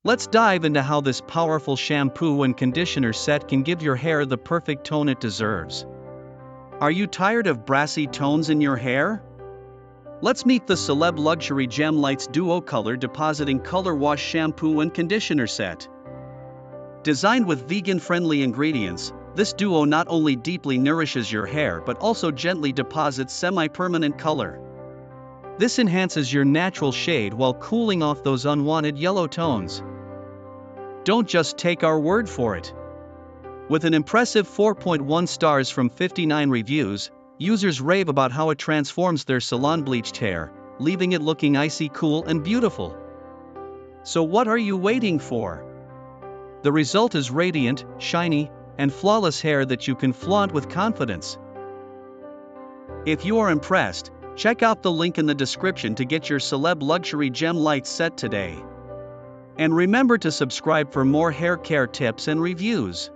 Let's dive into how this powerful shampoo and conditioner set can give your hair the perfect tone it deserves. Are you tired of brassy tones in your hair? Let's meet the Celeb Luxury Gem Lights Duo Color Depositing Color Wash Shampoo and Conditioner Set. Designed with vegan-friendly ingredients, this duo not only deeply nourishes your hair but also gently deposits semi-permanent color. This enhances your natural shade while cooling off those unwanted yellow tones. Don't just take our word for it. With an impressive 4.1 stars from 59 reviews, users rave about how it transforms their salon-bleached hair, leaving it looking icy cool and beautiful. So what are you waiting for? The result is radiant, shiny, and flawless hair that you can flaunt with confidence. If you are impressed, check out the link in the description to get your Celeb Luxury Gem Lights set today. And remember to subscribe for more hair care tips and reviews.